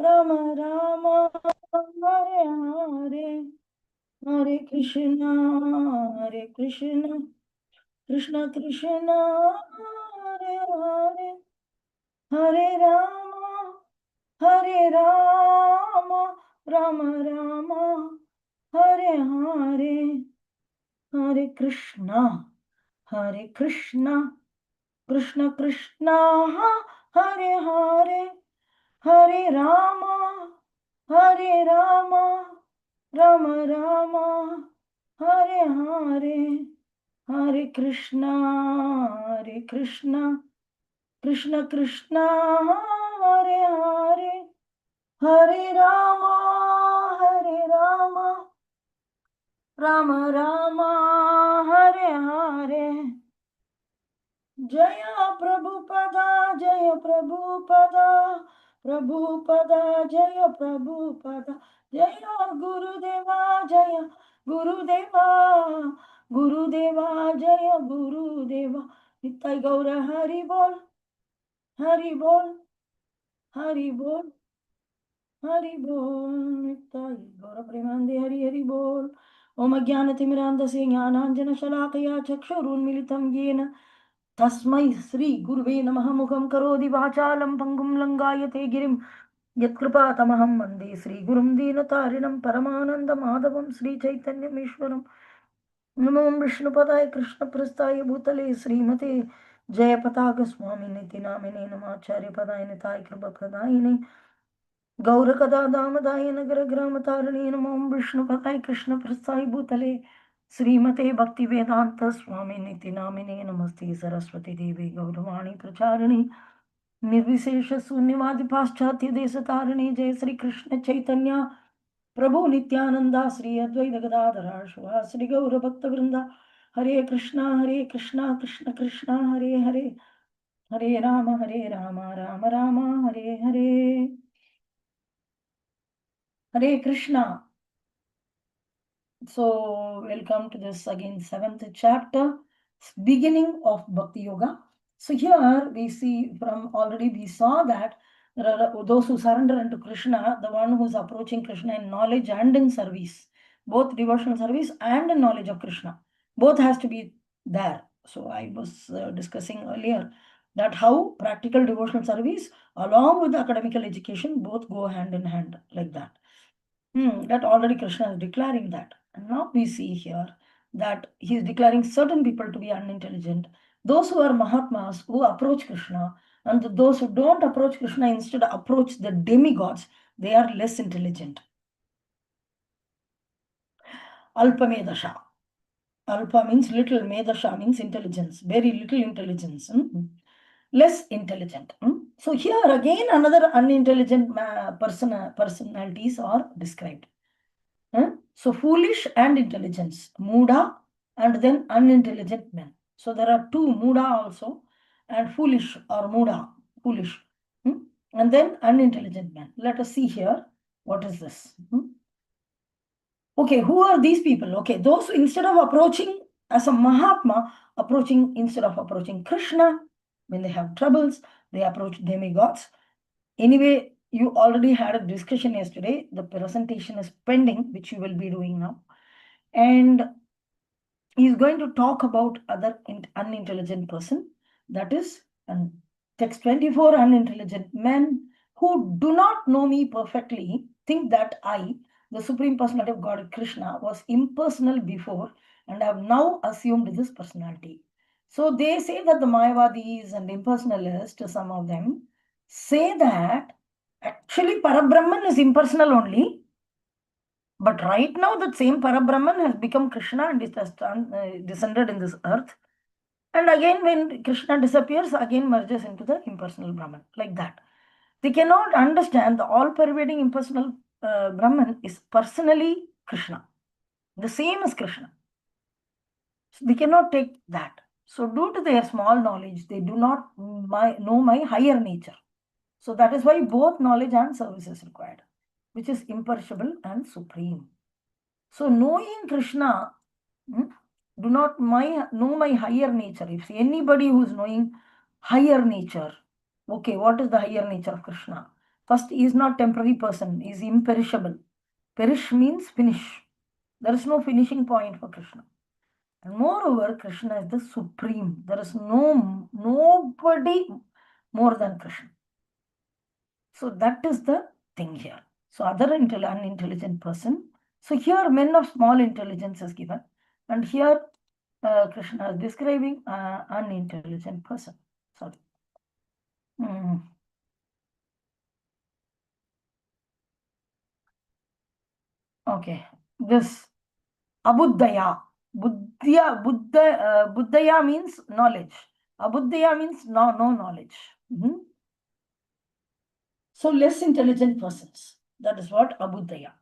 Rama Rama, Hare Hare, Hare Krishna, Hare Krishna, Krishna Krishna, Hare Hare, Hare Rama, Hare Rama, Rama Rama, Hare Hare, Hare Krishna, Hare Krishna, Krishna Krishna, Hare Hare, Hare Rama, Hare Rama, Rama Rama, Hare Hare, Hare Krishna, Hare Krishna, Krishna Krishna, Hare Hare, Hare Rama, Hare Rama, Rama Rama, Hare Hare. Jaya Prabhupada, Jaya Prabhupada, Prabhupada, Jaya Prabhupada, Jaya Gurudeva, Jaya Gurudeva, Gurudeva, Jaya Gurudeva. Nittai Gaura Hari Bol, Hari Bol, Hari Bol, Hari Bol, Nittai Gaura Premanande Hari Hari Bol. Om Ajnanatimirandasya Jnananjana Shalakaya Chakshurunmilitam Yena तस्मै श्री गुरुवे नमः मुखं करोति वाचालं पङ्गुं लङ्घयते गिरिं यत्कृपातमहं वन्दे श्रीगुरुं दीनतारिणं परमानन्दमाधवं श्रीचैतन्यमीश्वरं नमो विष्णुपदाय कृष्णप्रस्थाय भूतले श्रीमते जयपताकस्वामिनिति नामिने नमाचार्यपदाय निताय कृपप्रदायिने गौरकदादामदाय नगरग्रामतारिणे नमो विष्णुपदाय कृष्णप्रस्थाय भूतले श्रीमते भक्ति वेदांत स्वामी निति नामिने नमस्ते सरस्वती देवी गौरवाणी प्रचारिणी निर्विशेष शून्यवादी पाश्चात्य देश तारिणी जय श्री कृष्ण चैतन्य प्रभु नित्यानंदा श्री अद्वैत गदाधर श्री गौर भक्त वृंदा हरे Krishna Krishna Krishna Hare Hare Hare Ram Ram Ram Hare Hare Hare Krishna. So, welcome to this again 7th chapter, beginning of Bhakti Yoga. So here we see we saw that there are those who surrender unto Krishna, the one who is approaching Krishna in knowledge and in service, both devotional service and in knowledge of Krishna. Both has to be there. So I was discussing earlier that how practical devotional service along with academical education both go hand in hand like that. That already Krishna is declaring that. And now we see here that he is declaring certain people to be unintelligent. Those who are Mahatmas who approach Krishna, and those who don't approach Krishna, instead approach the demigods, they are less intelligent. Alpa Medasha. Alpa means little, Medasha means intelligence, very little intelligence. Less intelligent. So here again another unintelligent personalities are described. So foolish and intelligence, Muda and then unintelligent men. So there are two, Muda also and foolish or Muda, foolish. And then unintelligent men. Let us see here, what is this? Okay, who are these people? Okay, those who instead of approaching as a Mahatma, instead of approaching Krishna, when they have troubles, they approach demigods. Anyway, you already had a discussion yesterday. The presentation is pending, which you will be doing now. And he's going to talk about other unintelligent person. That is text 24, unintelligent men who do not know me perfectly think that I, the Supreme Personality of God, Krishna, was impersonal before and have now assumed this personality. So they say that the Mayavadis and impersonalists, some of them, say that actually Parabrahman is impersonal only. But right now, that same Parabrahman has become Krishna and has descended in this earth. And again, when Krishna disappears, again merges into the impersonal Brahman, like that. They cannot understand the all-pervading impersonal Brahman is personally Krishna, the same as Krishna. So they cannot take that. So due to their small knowledge, they do not know my higher nature. So that is why both knowledge and service is required, which is imperishable and supreme. So knowing Krishna, do not know my higher nature. If anybody who is knowing higher nature, okay, what is the higher nature of Krishna? First, he is not temporary person, he is imperishable. Perish means finish. There is no finishing point for Krishna. And moreover, Krishna is the supreme. There is nobody more than Krishna. So that is the thing here. So other unintelligent person. So here men of small intelligence is given. And here Krishna is describing an unintelligent person. Sorry. Okay. This Abuddhaya. Buddhaya means knowledge. Abuddhaya means no knowledge. So less intelligent persons. That is what Abuddhaya.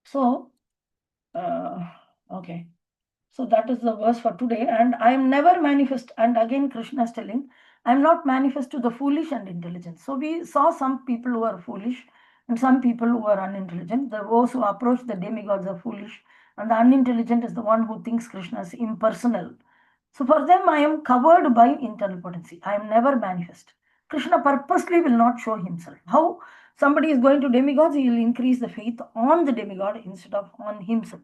So, okay. So that is the verse for today. And I am never manifest. And again, Krishna is telling, I am not manifest to the foolish and intelligent. So we saw some people who are foolish and some people who are unintelligent. Those who approach the demigods are foolish, and the unintelligent is the one who thinks Krishna is impersonal. So for them, I am covered by internal potency. I am never manifest. Krishna purposely will not show himself. How somebody is going to demigods, he will increase the faith on the demigod instead of on himself.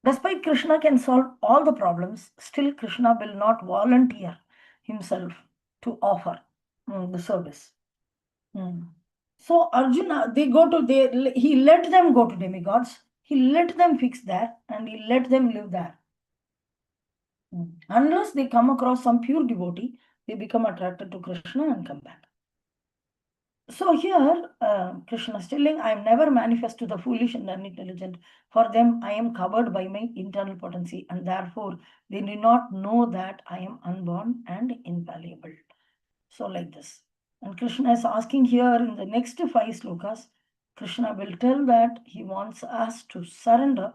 Despite Krishna can solve all the problems, still Krishna will not volunteer himself to offer the service. So Arjuna, he let them go to demigods, he let them fix there, and he let them live there. Unless they come across some pure devotee, they become attracted to Krishna and come back. So here, Krishna is telling, I am never manifest to the foolish and unintelligent. For them, I am covered by my internal potency, and therefore they do not know that I am unborn and infallible. So like this. And Krishna is asking here in the next 5 slokas, Krishna will tell that he wants us to surrender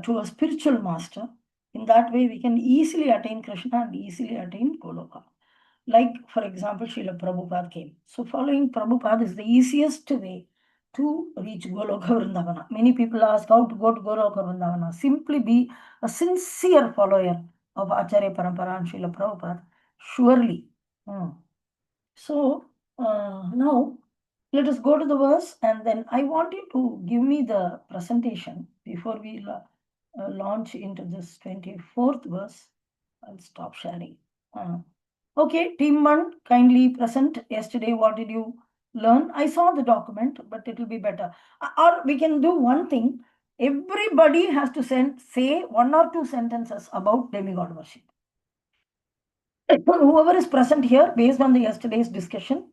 to a spiritual master. In that way, we can easily attain Krishna and easily attain Goloka. Like, for example, Srila Prabhupada came. So following Prabhupada is the easiest way to reach Goloka Vrindavana. Many people ask how to go to Goloka Vrindavana. Simply be a sincere follower of Acharya Parampara and Srila Prabhupada. Surely. So now let us go to the verse, and then I want you to give me the presentation before we launch into this 24th verse. I'll stop sharing. Okay, team 1, kindly present. Yesterday, what did you learn? I saw the document, but it will be better. Or we can do one thing. Everybody has to say 1 or 2 sentences about demigod worship. Whoever is present here, based on the yesterday's discussion,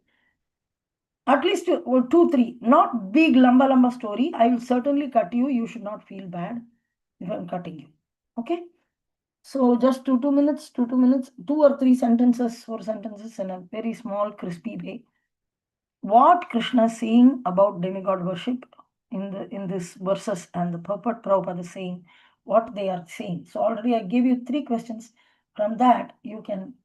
at least 2, 3, not big lamba story. I will certainly cut you. You should not feel bad if I'm cutting you. Okay. So just 2 minutes, 2 minutes, 2 or 3 sentences, 4 sentences in a very small, crispy way. What Krishna is saying about demigod worship in this verses, and the purport Prabhupada is saying, what they are saying. So already I gave you 3 questions. From that, you can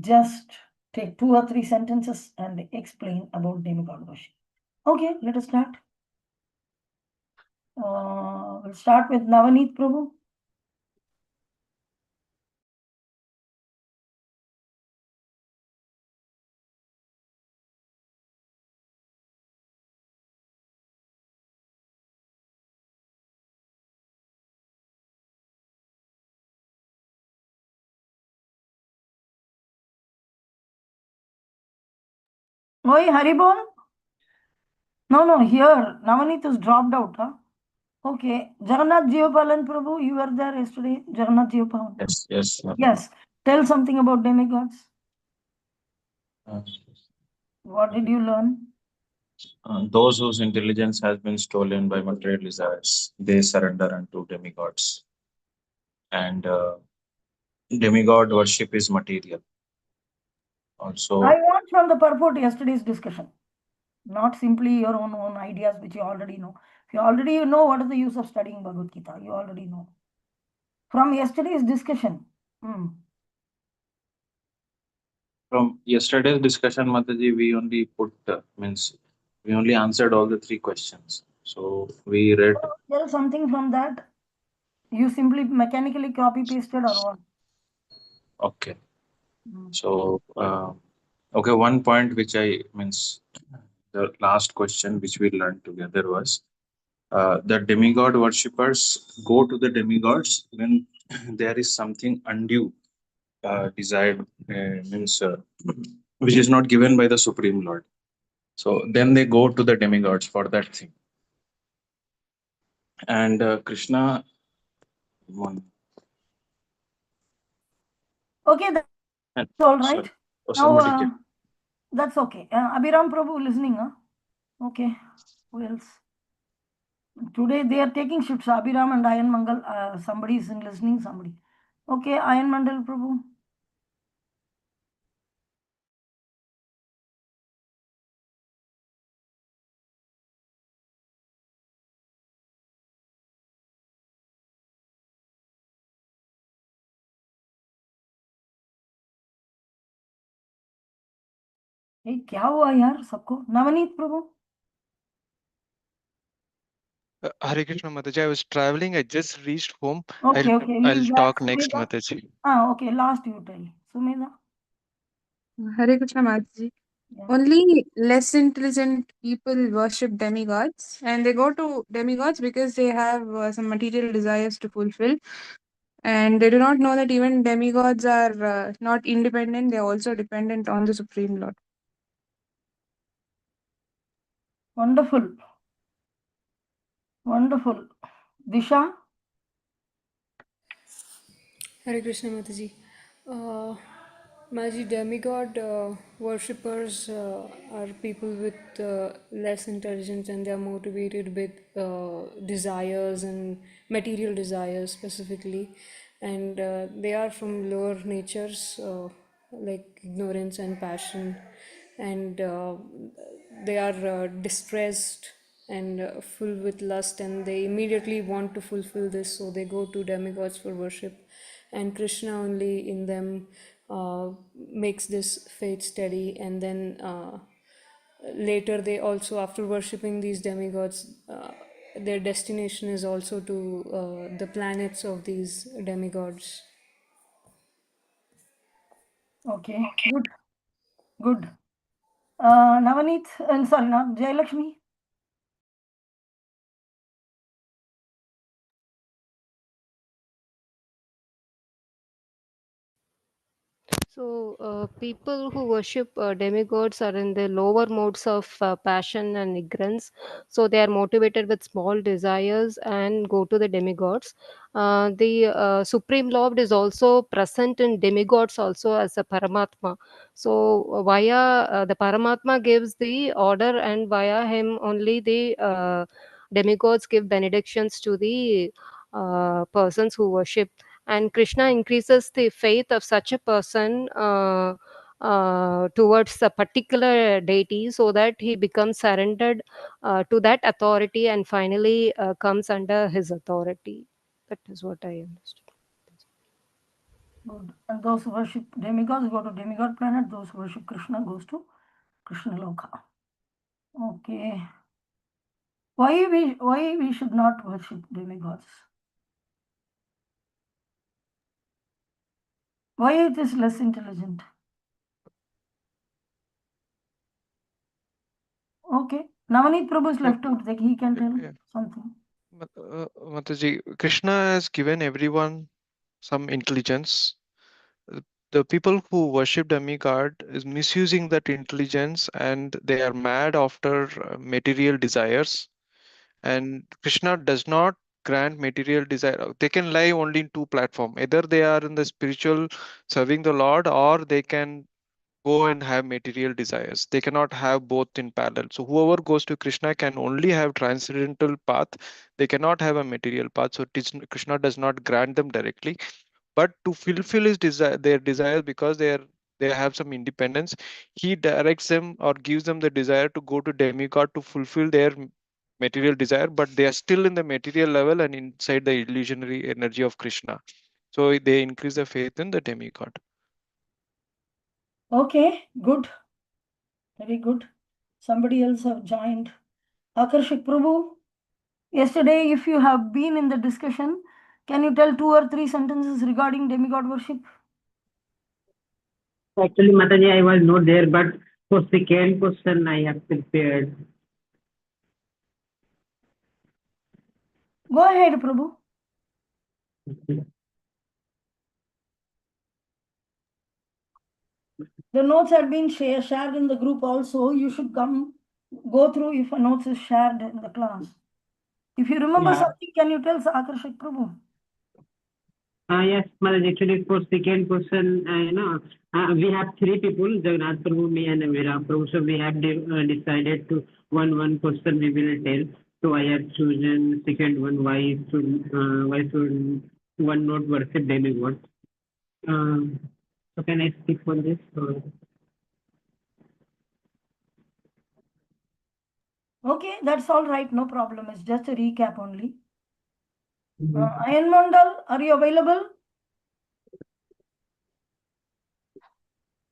just take 2 or 3 sentences and explain about demigod worship. Okay, let us start. We'll start with Navaneet Prabhu. Oi, Haribol? No, here, Navaneet is dropped out. Huh? Okay, Jagannath Jeevapalan Prabhu, you were there yesterday, Jagannath Jeevapalan. Yes. Yes, tell something about demigods. Uh, What did you learn? those whose intelligence has been stolen by material desires, they surrender unto demigods. And demigod worship is material. Also, I want from the purport yesterday's discussion, not simply your own ideas which you already know. If you already know, what is the use of studying Bhagavad Gita? You already know. From yesterday's discussion. from yesterday's discussion, Mataji, we only we only answered all the 3 questions. So we read. Tell something from that. You simply mechanically copy pasted or what? Okay. So Okay, one point which I means the last question which we learned together was the demigod worshippers go to the demigods when there is something undue desired, means which is not given by the Supreme Lord. So then they go to the demigods for that thing. And Krishna, one, Okay, that's and, all right. sorry, oh, Now, somebody came. that's okay. Abhiram Prabhu listening, huh? Okay. Who else? Today they are taking shifts. Abhiram and Ayan Mangal. Somebody is in listening, somebody. Okay, Ayan Mandal Prabhu. Hey, क्या हुआ यार सबको? Navneet Prabhu. Hare Krishna Mataji, I was traveling. I just reached home. Okay, okay. I'll Leave that. talk next, Sumedha. Mataji. Okay. Last you tell. Sumedha. Hare Krishna Mataji. Yeah. Only less intelligent people worship demigods, and they go to demigods because they have some material desires to fulfill, and they do not know that even demigods are not independent; they are also dependent on the Supreme Lord. Wonderful. Wonderful. Disha. Hare Krishna Mataji. Mataji, demigod worshippers are people with less intelligence and they are motivated with desires and material desires specifically. And they are from lower natures like ignorance and passion. And they are distressed and full with lust and they immediately want to fulfill this, so they go to demigods for worship, and Krishna only in them makes this faith steady. And then later they also, after worshipping these demigods, their destination is also to the planets of these demigods. Okay. Good. Good. Navneet. Sorry, not Jayalakshmi. So, people who worship demigods are in the lower modes of passion and ignorance. So, they are motivated with small desires and go to the demigods. The Supreme Lord is also present in demigods also as a Paramatma. So, via the Paramatma gives the order, and via him only the demigods give benedictions to the persons who worship, and Krishna increases the faith of such a person towards a particular deity, so that he becomes surrendered to that authority and finally comes under his authority. That is what I understood. Good. And those who worship demigods go to demigod planet. Those who worship Krishna goes to Krishna Loka. Okay. Why we should not worship demigods? Why it is less intelligent? Okay. Navneet Prabhu is Yeah, left out. Like he can tell yeah. something. Mataji, Krishna has given everyone some intelligence. Uh, The people who worship demigod is misusing that intelligence and they are mad after material desires. And Krishna does not grant material desire. They can lie only in two platforms. Either they are in the spiritual serving the Lord, or they can go and have material desires. They cannot have both in parallel. So whoever goes to Krishna can only have transcendental path. They cannot have a material path. So Krishna does not grant them directly, but to fulfill his desire, their desire, because they have some independence, he directs them or gives them the desire to go to demigod to fulfill their material desire, but they are still in the material level and inside the illusionary energy of Krishna. So they increase the faith in the demigod. Okay, good. Very good. Somebody else have joined. Akarshik Prabhu, yesterday, if you have been in the discussion, can you tell 2 or 3 sentences regarding demigod worship? Actually, Mataji, I was not there, but for second question, I have prepared. Go ahead, Prabhu. The notes had been shared in the group also. You should come go through if a notes is shared in the class. If you remember Yeah. something, can you tell Akarshik Prabhu? Yes, Mataji, actually, for second question, we have three people, Jagannath Prabhu, me, and Veera Prabhu. So we have decided to one question we will tell. So I have chosen second one. Why should one not worship demigod? So can I speak for this? Okay, that's all right. No problem. It's just a recap only. Mhm. Ayan Mandal, are you available?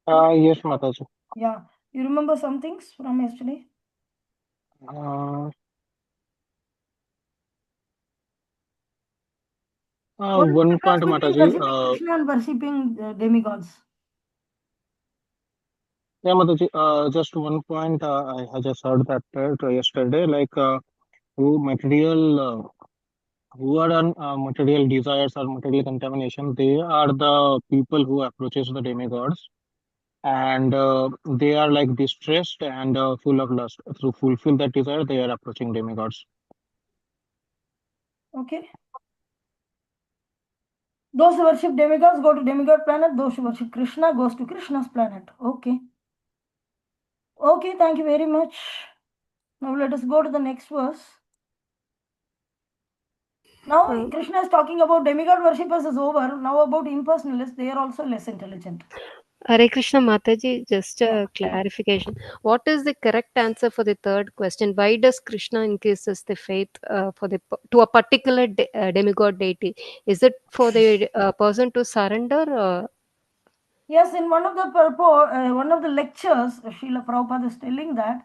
Yes, Mataji. Yeah. You remember some things from yesterday? Uh, What is the one point, difference between Mataji. worshipping Krishna and worshipping demigods? Yeah, Mataji. Just one point. I just heard that yesterday. Who material, who are on material desires or material contamination, they are the people who approaches the demigods, and they are like distressed and full of lust. To fulfill that desire, they are approaching demigods. Okay. Those who worship demigods go to demigod planet. Those who worship Krishna goes to Krishna's planet. Okay. Okay, thank you very much. Now let us go to the next verse. Now Krishna is talking about demigod worshippers is over. Now about impersonalists, they are also less intelligent. Hare Krishna Mataji, just Yeah. a clarification. What is the correct answer for the third question? Why does Krishna increases the faith to a particular demigod deity? Is it for the person to surrender? Yes, in one of the lectures, Srila Prabhupada is telling that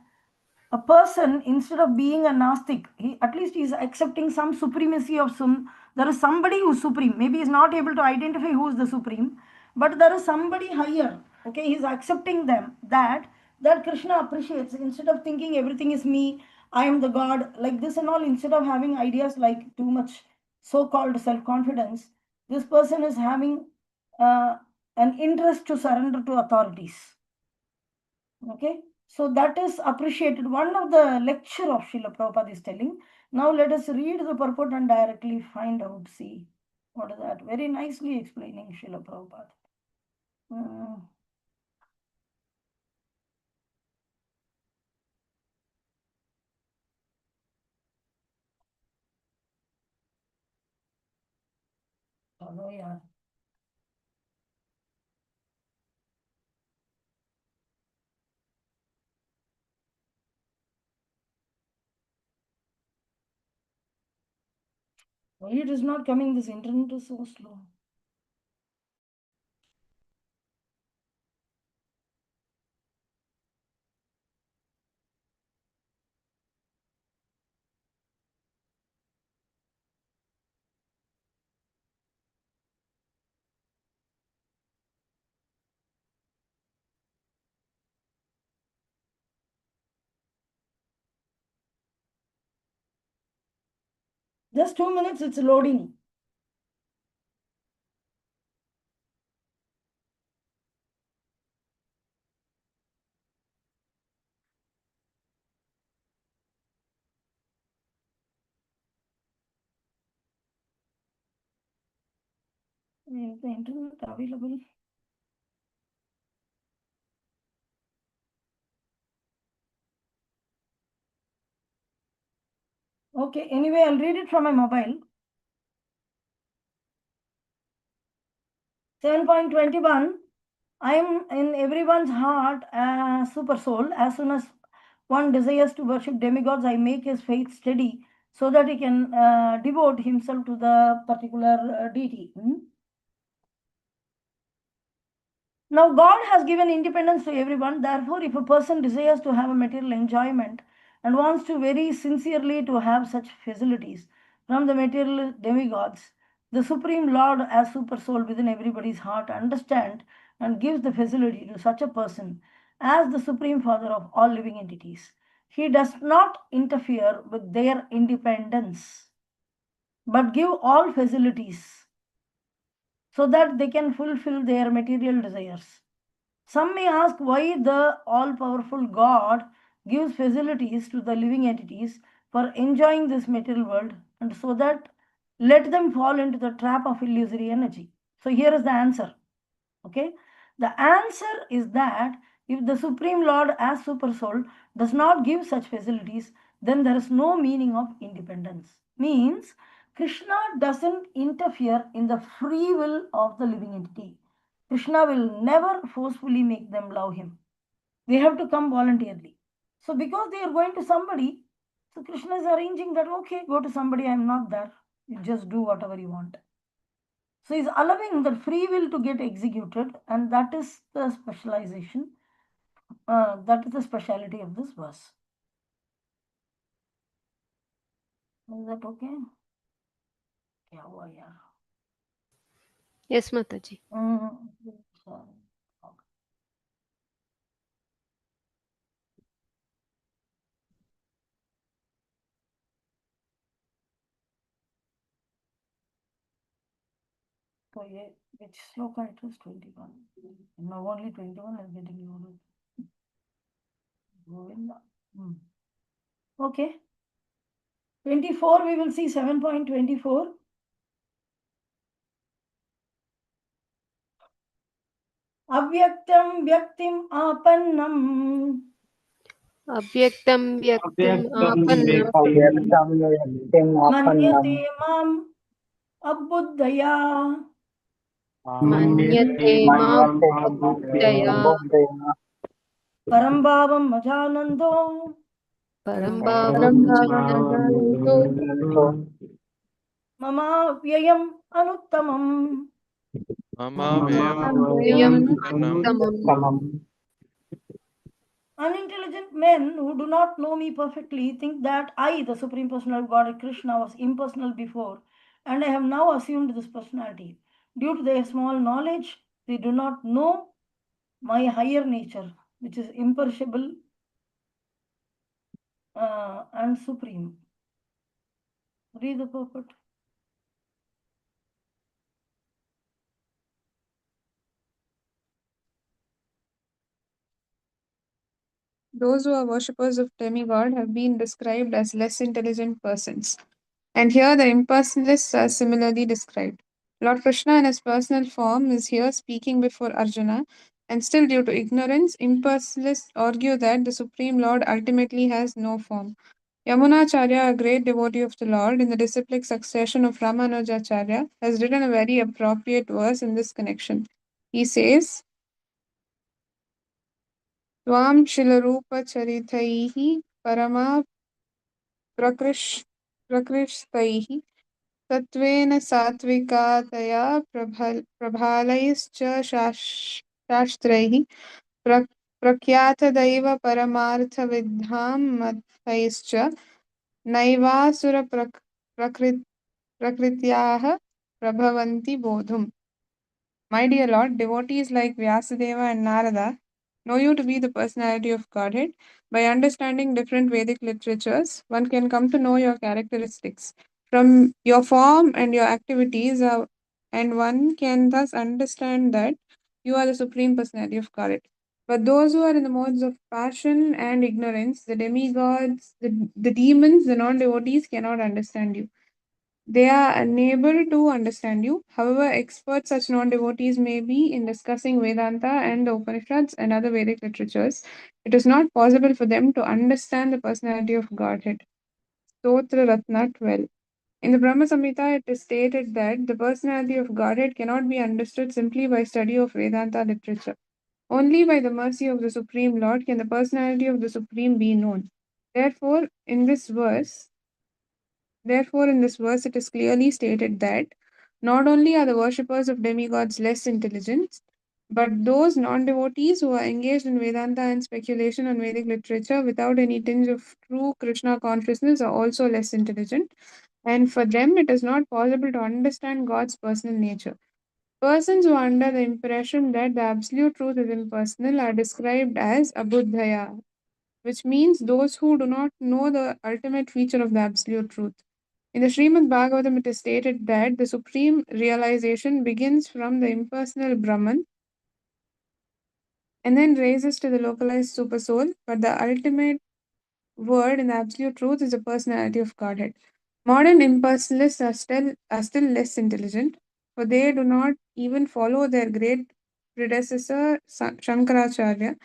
a person, instead of being a Nastic, at least he is accepting some supremacy of some. There is somebody who's supreme. Maybe he's not able to identify who is the supreme, but there is somebody higher. Okay, he's accepting them that Krishna appreciates. Instead of thinking everything is me, I am the God, like this and all. Instead of having ideas like too much so-called self-confidence, this person is having uh, an interest to surrender to authorities. Okay, so that is appreciated. One of the lecture of Srila Prabhupada is telling. Now let us read the purport and directly find out, see what is that. Very nicely explaining Srila Prabhupada. Hello, yeah. Why it is not coming? This internet is so slow. Just 2 minutes, it's loading. Is the internet available? Okay, anyway, I'll read it from my mobile. 7.21. I am in everyone's heart as super soul. As soon as one desires to worship demigods, I make his faith steady so that he can devote himself to the particular deity. Now, God has given independence to everyone. Therefore, if a person desires to have a material enjoyment and wants to very sincerely to have such facilities from the material demigods, the Supreme Lord as super soul within everybody's heart understand and gives the facility to such a person as the Supreme Father of all living entities. He does not interfere with their independence, but give all facilities so that they can fulfill their material desires. Some may ask why the all-powerful God gives facilities to the living entities for enjoying this material world, and so that let them fall into the trap of illusory energy. So here is the answer. Okay, the answer is that if the Supreme Lord as Super Soul does not give such facilities, then there is no meaning of independence. Means Krishna doesn't interfere in the free will of the living entity. Krishna will never forcefully make them love him. They have to come voluntarily. So because they are going to somebody, so Krishna is arranging that, okay, go to somebody, I am not there. You just do whatever you want. So he's allowing the free will to get executed, and that is the specialization. That is the speciality of this verse. Is that okay? क्या हुआ यार? Yes, Mataji. Sorry. Okay. So yeah, which sloka it was 21. Now only 21 is getting loaded. Govinda. Okay. 24 we will see 7.24. Avyaktam vyaktim apannam Avyaktam vyaktim apannam Avyaktam vyaktim appannam manyate mam abbuddhaya manyate mam manyate abbuddhaya buddhaya parambhavam majanando parambhavam jananto mama mama anuttamam. Mamavyam vyam uttamam. uttamam. Unintelligent men who do not know me perfectly think that I, the Supreme Personality of God Krishna, was impersonal before, and I have now assumed this personality. Due to their small knowledge, they do not know my higher nature, which is imperishable and supreme. Read the purport. Those who are worshippers of demigod have been described as less intelligent persons. And here the impersonalists are similarly described. Lord Krishna in his personal form is here speaking before Arjuna, and still due to ignorance, impersonalists argue that the Supreme Lord ultimately has no form. Yamunacharya, a great devotee of the Lord in the disciplic succession of Ramanujacharya, has written a very appropriate verse in this connection. He says, Tvam Shilarupa Parama Prakristaihi Tattvena Satvikataya Prabhalaiश्च शास्त्रैः प्रख्यातदैव परमार्थविद्धां मतैश्च नैवासुरप्रकृत्याः प्रभवन्ति बोधुम्. My dear Lord, devotees like Vyasadeva and Narada know you to be the personality of Godhead. By understanding different Vedic literatures, one can come to know your characteristics from your form and your activities, and one can thus understand that you are the supreme personality of Godhead. But those who are in the modes of passion and ignorance, the demigods, the demons, the non devotees cannot understand you. They are unable to understand you. However, expert such non-devotees may be in discussing Vedanta and the Upanishads and other Vedic literatures. It is not possible for them to understand the personality of Godhead. Stotra Ratna 12. In the Brahma Samhita, it is stated that the personality of Godhead cannot be understood simply by study of Vedanta literature. Only by the mercy of the Supreme Lord can the personality of the Supreme be known. Therefore, in this verse, it is clearly stated that not only are the worshippers of demigods less intelligent, but those non-devotees who are engaged in Vedanta and speculation on Vedic literature without any tinge of true Krishna consciousness are also less intelligent, and for them it is not possible to understand God's personal nature. Persons who are under the impression that the absolute truth is impersonal are described as abuddhaya, which means those who do not know the ultimate feature of the absolute truth. In the Srimad Bhagavatam, it is stated that the supreme realization begins from the impersonal Brahman and then raises to the localized supersoul, but the ultimate word in the absolute truth is the personality of Godhead. Modern impersonalists are still less intelligent, for they do not even follow their great predecessor Shankaracharya,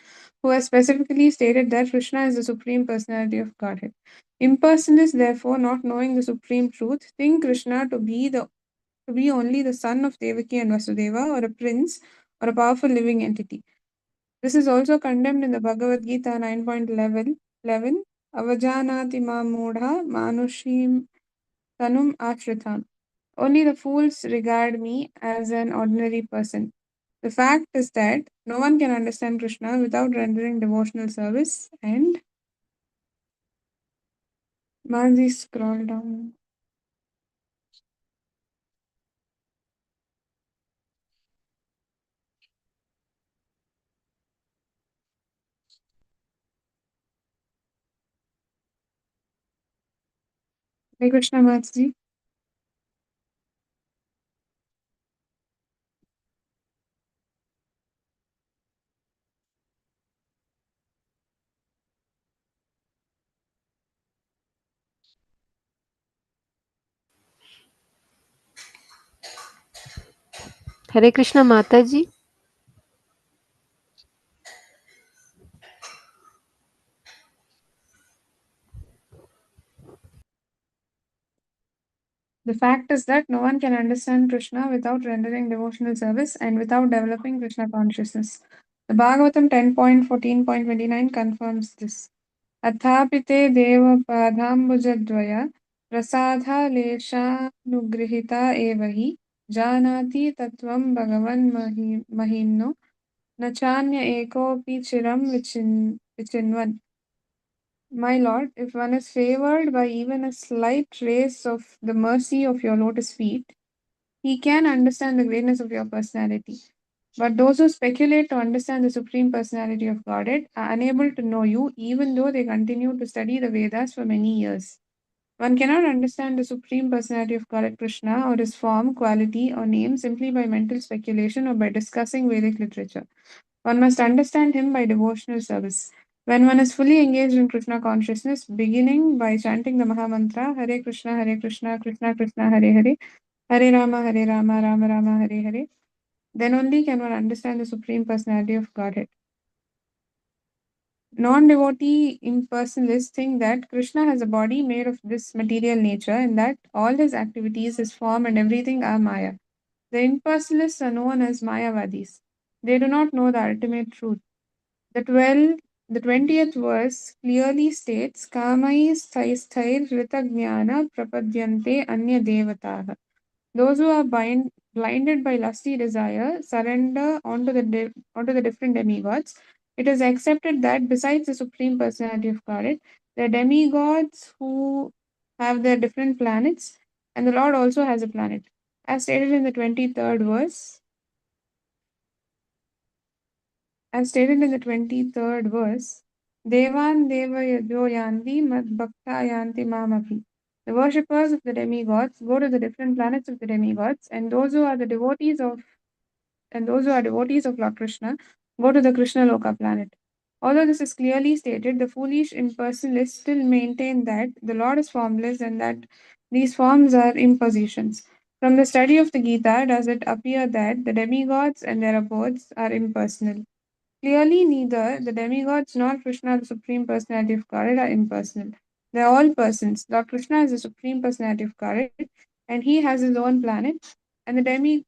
who has specifically stated that Krishna is the supreme personality of Godhead. Impersonalists, therefore, not knowing the supreme truth, think Krishna to be only the son of Devaki and Vasudeva, or a prince, or a powerful living entity. This is also condemned in the Bhagavad Gita 9.11. Avajanati ma mudha manushim tanum ashritam. Only the fools regard me as an ordinary person. The fact is that no one can understand Krishna without rendering devotional service. And Manji, scroll down. Hare Krishna, Matji. Hare Krishna Mataji. The fact is that no one can understand Krishna without rendering devotional service and without developing Krishna consciousness. The Bhagavatam 10.14.29 confirms this. Athapite deva padhambujadvaya prasadha leshanugrihita evahi janati tattvam bhagavan mahimno nachanya ekopi chiram vichinvan. My Lord, if one is favored by even a slight trace of the mercy of your lotus feet, he can understand the greatness of your personality. But those who speculate to understand the Supreme Personality of Godhead are unable to know you, even though they continue to study the Vedas for many years. One cannot understand the Supreme Personality of Godhead Krishna or his form, quality, or name simply by mental speculation or by discussing Vedic literature. One must understand him by devotional service. When one is fully engaged in Krishna consciousness, beginning by chanting the Mahamantra, Hare Krishna, Krishna Krishna, Hare Hare, Hare Rama, Rama Rama, Hare Hare, then only can one understand the Supreme Personality of Godhead. Non-devotee impersonalists think that Krishna has a body made of this material nature and that all his activities, his form, and everything are Maya. The impersonalists are known as Mayavadis. They do not know the ultimate truth. The 20th verse clearly states, Kamai sthair ritagnyana prapadyante anya devataha. Those who are blinded by lusty desire surrender onto the different demigods. It is accepted that besides the Supreme Personality of Godhead, there are demigods who have their different planets, and the Lord also has a planet. As stated in the 23rd verse, Devan Deva Yajo Yanti Mad Bhakta Yanti Mamapi. The worshippers of the demigods go to the different planets of the demigods, and those who are devotees of Lord Krishna go to the Krishna Loka planet. Although this is clearly stated, the foolish impersonalists still maintain that the Lord is formless and that these forms are impositions. From the study of the Gita, does it appear that the demigods and their abodes are impersonal? Clearly, neither the demigods nor Krishna, the Supreme Personality of Godhead, are impersonal. They are all persons. Lord Krishna is the Supreme Personality of Godhead, and he has his own planet, and the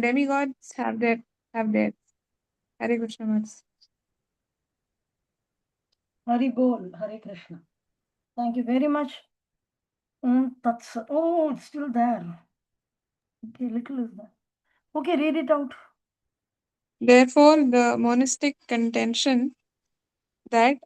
demigods have theirs. Hare Krishna Mats. Hari Bol, Hare Krishna. Thank you very much. It's still there. Okay, little is there. Okay, read it out. Therefore, the monastic contention that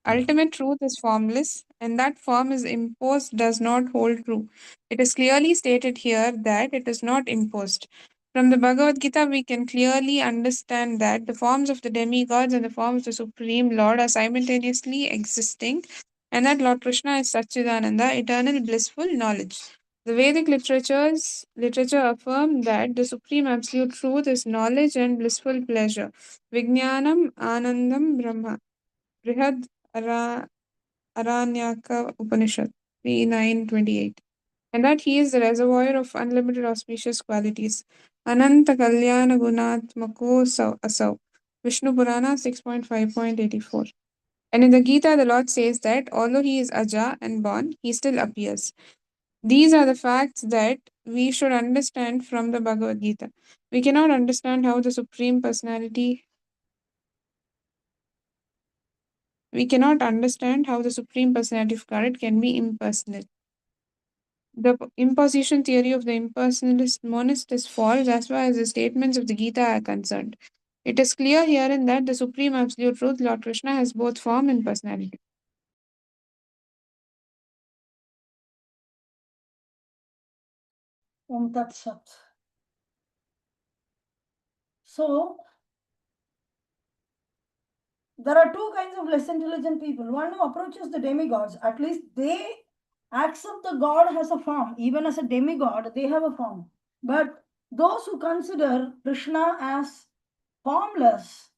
ultimate truth is formless and that form is imposed does not hold true. It is clearly stated here that it is not imposed. From the Bhagavad Gita, we can clearly understand that the forms of the demigods and the forms of the Supreme Lord are simultaneously existing, and that Lord Krishna is Satchidananda, eternal blissful knowledge. The Vedic literature affirm that the Supreme Absolute Truth is knowledge and blissful pleasure. Vijnanam Anandam Brahma. Brihad Aranyaka Upanishad 3:9-28. And that he is the reservoir of unlimited auspicious qualities. Ananta Kalyana Gunatmako Asau. Vishnu Purana 6.5.84. And in the Gita, the Lord says that although he is Aja and born, he still appears. These are the facts that we should understand from the Bhagavad Gita. We cannot understand how the Supreme Personality of God can be impersonal. The imposition theory of the impersonalist monist is false as far as the statements of the Gita are concerned. It is clear herein that the Supreme Absolute Truth, Lord Krishna, has both form and personality. Tat Sat. So, there are two kinds of less intelligent people. One who approaches the demigods, at least they accept the god as a form. Even as a demigod, they have a form. But those who consider Krishna as formless,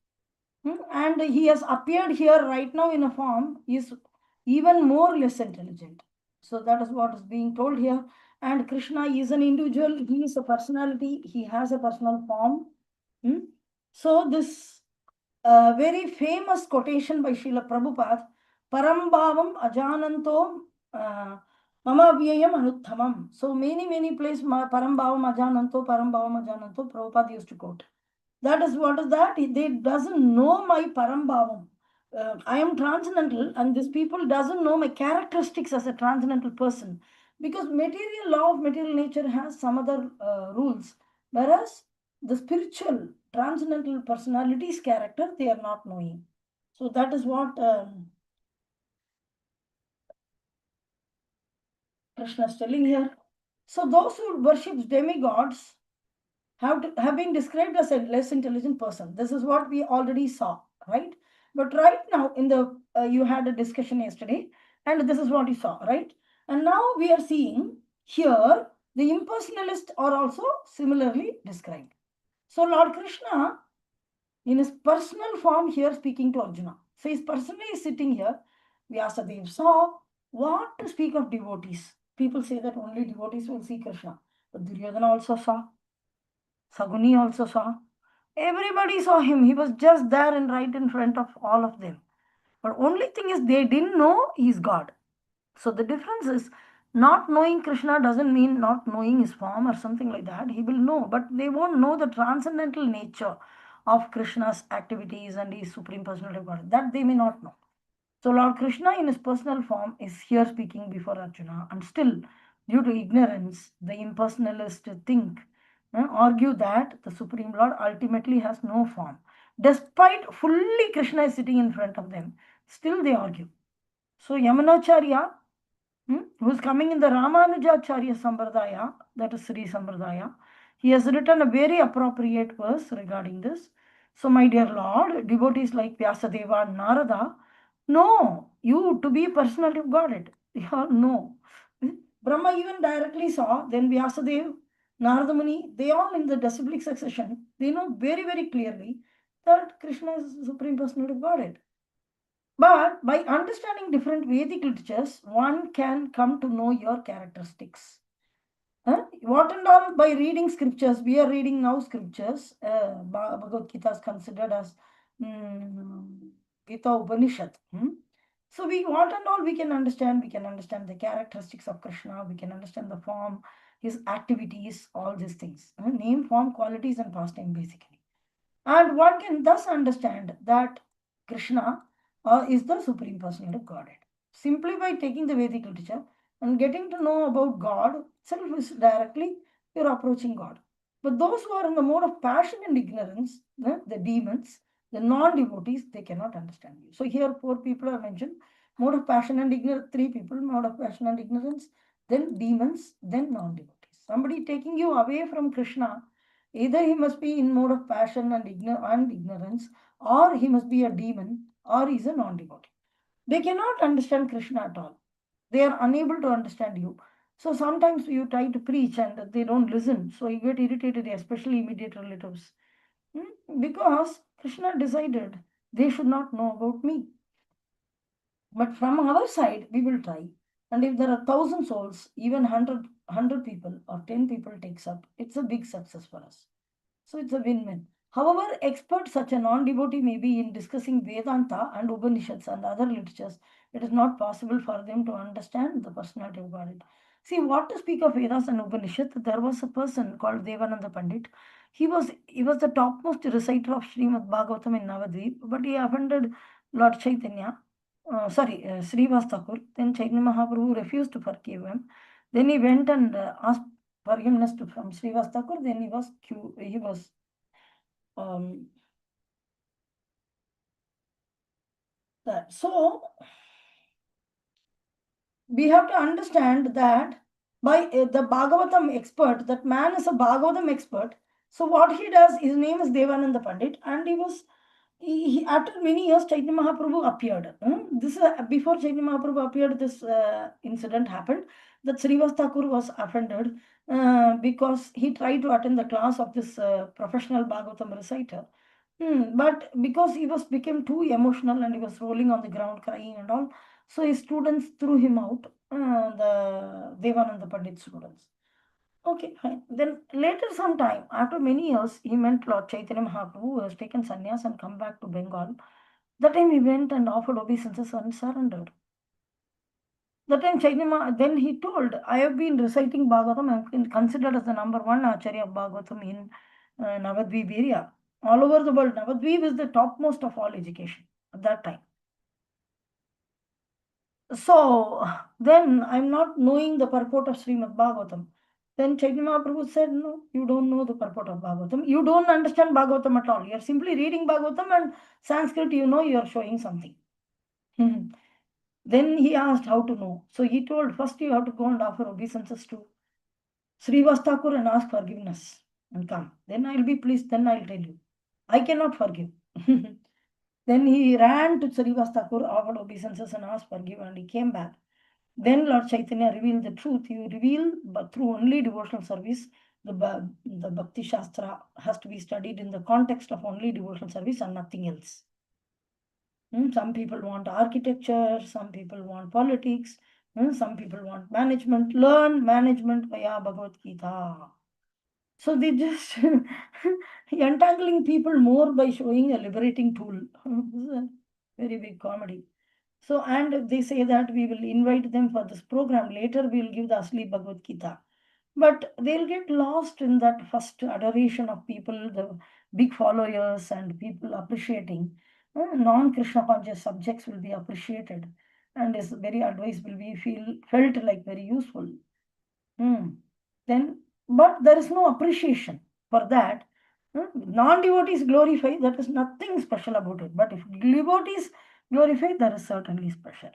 and he has appeared here right now in a form, is even more less intelligent. So that is what is being told here. And Krishna is an individual, he is a personality, he has a personal form. So this very famous quotation by Srila Prabhupada, Parambhavam Ajananto Mama Vyayam Anuttamam. So many places Parambhavam Ajananto, Prabhupada used to quote. That is what is that? They doesn't know my Parambhavam. I am transcendental, and these people doesn't know my characteristics as a transcendental person, because material law of material nature has some other rules, whereas the spiritual transcendental personality's character they are not knowing. So that is what Krishna is telling here. So those who worship demigods have been described as a less intelligent person. This is what we already saw, right? But right now in the you had a discussion yesterday, and this is what you saw, right? And now we are seeing here the impersonalists are also similarly described. So Lord Krishna in his personal form here speaking to Arjuna. So his personally is sitting here. Vyasadeva saw what to speak of devotees. People say that only devotees will see Krishna. But Duryodhana also saw. Saguni also saw. Everybody saw him. He was just there and right in front of all of them. But only thing is they didn't know he's God. So the difference is not knowing Krishna doesn't mean not knowing his form or something like that. He will know, but they won't know the transcendental nature of Krishna's activities and his supreme personality of God. That they may not know. So Lord Krishna in his personal form is here speaking before Arjuna, and still, due to ignorance, the impersonalists think, argue that the Supreme Lord ultimately has no form. Despite fully Krishna is sitting in front of them, still they argue. So Yamunacharya, who is coming in the Ramanujacharya Sambardaya, that is Sri Sambardaya, he has written a very appropriate verse regarding this. So, my dear Lord, devotees like Vyasadeva and Narada, no, you to be personality of Godhead. No. Brahma even directly saw, then Vyasadeva, Narada Muni, they all in the disciplic succession, they know very clearly that Krishna is the Supreme Personality of Godhead. But by understanding different Vedic literatures, one can come to know your characteristics. What and all by reading scriptures, we are reading now scriptures. Bhagavad Gita is considered as Gita Upanishad. So what and all we can understand the characteristics of Krishna, we can understand the form, his activities, all these things. Name, form, qualities, and pastime basically. And one can thus understand that Krishna is the Supreme Personality of Godhead. Simply by taking the Vedic literature and getting to know about God itself is directly you're approaching God. But those who are in the mode of passion and ignorance, the demons, the non-devotees, they cannot understand you. So here 4 people are mentioned. Mode of passion and ignorance, 3 people, mode of passion and ignorance, then demons, then non-devotees. Somebody taking you away from Krishna Either he must be in mode of passion and ignorance, or he must be a demon, or he's a non-devotee. They cannot understand Krishna at all. They are unable to understand you. So sometimes you try to preach and they don't listen. So you get irritated, especially immediate relatives. Because Krishna decided they should not know about me. But from our side, we will try. And if there are 1,000 souls, even 100 people or 10 people takes up, it's a big success for us. So it's a win-win. However, expert such a non-devotee may be in discussing Vedanta and Upanishads and other literatures, it is not possible for them to understand the personality of God. See, what to speak of Vedas and Upanishads, there was a person called Devananda Pandit. He was the topmost reciter of Srimad Bhagavatam in Navadvip, but he offended Lord Chaitanya. Srivas Thakur. Then Chaitanya Mahaprabhu refused to forgive him. Then he went and asked forgiveness from Srivas Thakur. Then he was so we have to understand that by the Bhagavatam expert, that man is a Bhagavatam expert. So what he does, his name is Devananda Pandit, and he after many years Chaitanya Mahaprabhu appeared. This before Chaitanya Mahaprabhu appeared, this incident happened. That Srivas Thakur was offended because he tried to attend the class of this professional Bhagavatam reciter. But because he became too emotional and he was rolling on the ground crying and all, so his students threw him out, the Devananda Pandit students. Okay, fine. Then later sometime, after many years, he met Lord Chaitanya Mahaprabhu, who has taken sannyas and come back to Bengal. That time he went and offered obeisances and surrendered. That time then he told, I have been reciting Bhagavatam, I have been considered as the #1 Acharya of Bhagavatam in Navadvip area. All over the world, Navadvip is the topmost of all education at that time. So then I'm not knowing the purport of Srimad Bhagavatam. Then Chaitanya Mahaprabhu said, no, you don't know the purport of Bhagavatam. You don't understand Bhagavatam at all. You're simply reading Bhagavatam and Sanskrit, you're showing something. Then he asked how to know. So he told, first you have to go and offer obeisances to Srivas Thakur and ask forgiveness and come. Then I'll be pleased, then I'll tell you. I cannot forgive. Then he ran to Srivas Thakur, offered obeisances and asked forgiveness, and he came back. Then Lord Chaitanya revealed the truth. You reveal, but through only devotional service, the Bhakti Shastra has to be studied in the context of only devotional service and nothing else. Some people want architecture, some people want politics, some people want management. Learn management via Bhagavad Gita. So they just entangling people more by showing a liberating tool. This is a very big comedy. So, and they say that we will invite them for this program. Later, we will give the Asli Bhagavad Gita. But they'll get lost in that first adoration of people, the big followers and people appreciating. Non-Krishna conscious subjects will be appreciated, and his very advice will be felt like very useful. Then, but there is no appreciation for that. Non-devotees glorify, that is nothing special about it. But if devotees glorify, there is certainly special.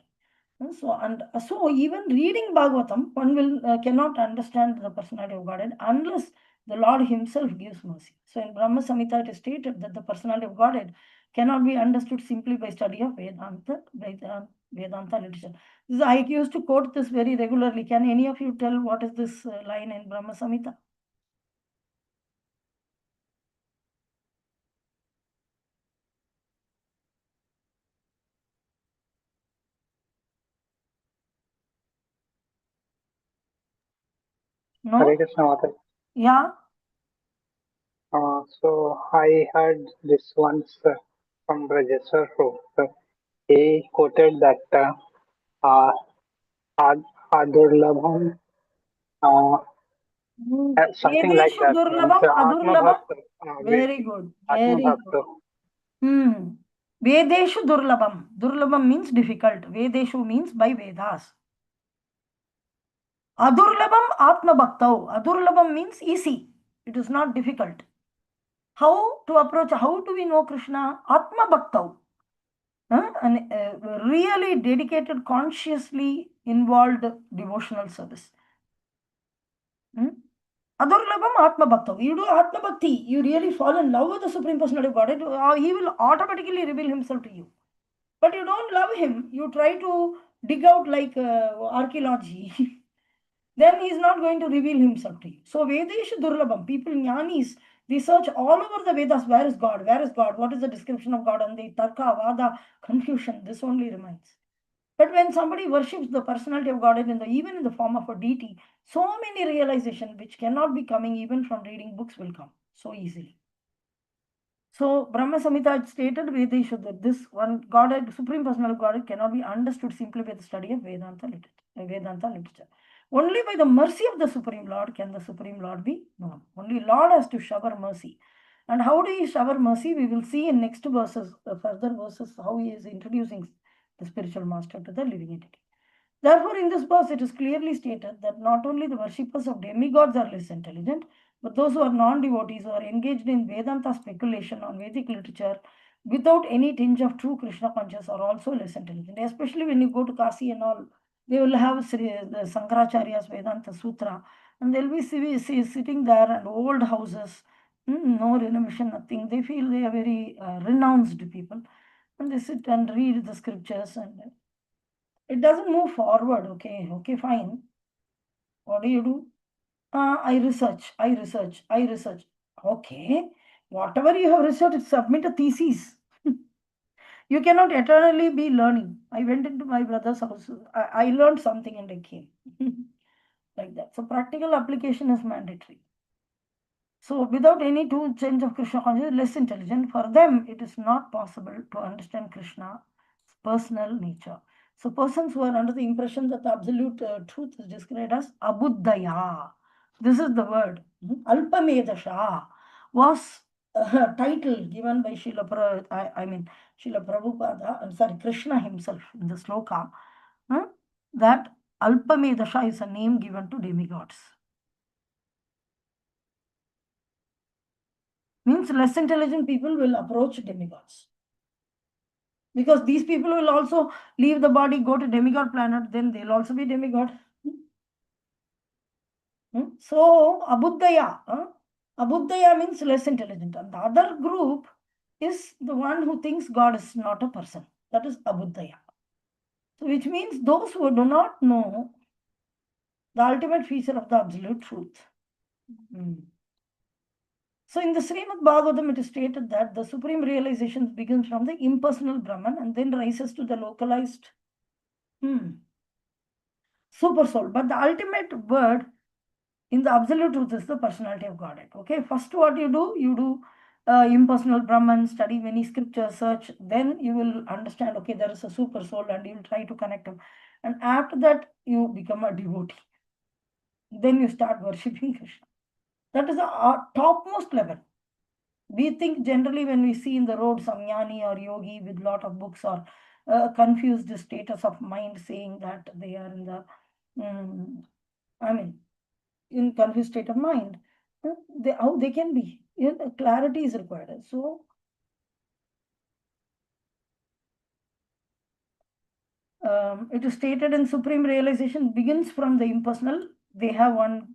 So even reading Bhagavatam, one will cannot understand the personality of Godhead unless the Lord Himself gives mercy. So in Brahma Samhita, it is stated that the personality of Godhead cannot be understood simply by study of Vedanta literature. I used to quote this very regularly. Can any of you tell what is this line in Brahma Samhita? No? Hare Krishna Mataji. Yeah. So I heard this once from Rajeshwar Prabhu. He quoted that Adurlabham, something like Vedeshu that. Means Durlabham, Atma Adurlabham. Bhakta. Very good. Atma Very Bhakta. good. Vedeshu Durlabham. Durlabham means difficult. Vedeshu means by Vedas. Adurlabham Atma Bhaktau. Adurlabham means easy. It is not difficult. How to approach, how do we know Krishna? Atma Bhaktau. And really dedicated, consciously involved devotional service. Adurlabham Atma Bhakta. You do Atma Bhakti, you really fall in love with the Supreme Personality of Godhead, he will automatically reveal himself to you. But you don't love him, you try to dig out like archaeology, then he is not going to reveal himself to you. So Vedeshu Durlabham, people jnanis, they search all over the Vedas, where is God? Where is God? What is the description of God? And the Tarka, Vada, confusion, this only remains. But when somebody worships the personality of God, even in the form of a deity, so many realizations which cannot be coming even from reading books will come so easily. So Brahma Samhita had stated Vedeshu that this one Godhead, Supreme Personal Godhead, cannot be understood simply by the study of Vedanta literature. Only by the mercy of the Supreme Lord can the Supreme Lord be known. Only Lord has to shower mercy. And how do he shower mercy? We will see in next verses, further verses, how he is introducing the spiritual master to the living entity. Therefore, in this verse, it is clearly stated that not only the worshippers of demigods are less intelligent, but those who are non-devotees who are engaged in Vedanta speculation on Vedic literature without any tinge of true Krishna consciousness are also less intelligent. Especially when you go to Kasi and all, they will have the Sankaracharya's Vedanta Sutra, and they'll be sitting there and old houses, no renovation, nothing. They feel they are very renounced people, and they sit and read the scriptures, and it doesn't move forward. Okay, fine. What do? I research. Okay, whatever you have researched, submit a thesis. You cannot eternally be learning. I went into my brother's house. I learned something and I came. Like that. So practical application is mandatory. So without any two change of Krishna consciousness, less intelligent. For them, it is not possible to understand Krishna's personal nature. So persons who are under the impression that the absolute truth is described as abuddhaya. This is the word. Alpamedasha was a title given by Srila Prabhupada, I'm sorry, Krishna himself in the sloka, that Alpamedasha is a name given to demigods. Means less intelligent people will approach demigods. Because these people will also leave the body, go to demigod planet, then they'll also be demigod. So, Abuddhaya. Abuddhaya means less intelligent. And the other group is the one who thinks God is not a person. That is Abuddhaya. So, which means those who do not know the ultimate feature of the absolute truth. So in the Srimad Bhagavatam, it is stated that the supreme realization begins from the impersonal Brahman and then rises to the localized super soul. But the ultimate word in the absolute truth is the personality of Godhead. Okay, first what you do impersonal Brahman, study many scriptures, search, then you will understand, okay, there is a super soul and you will try to connect him. And after that, you become a devotee. Then you start worshipping Krishna. That is the topmost level. We think generally when we see in the road some jnani or yogi with lot of books or confused status of mind saying that they are in the, in confused state of mind, how they can be? Clarity is required. So, it is stated in Supreme Realization begins from the impersonal. They have one,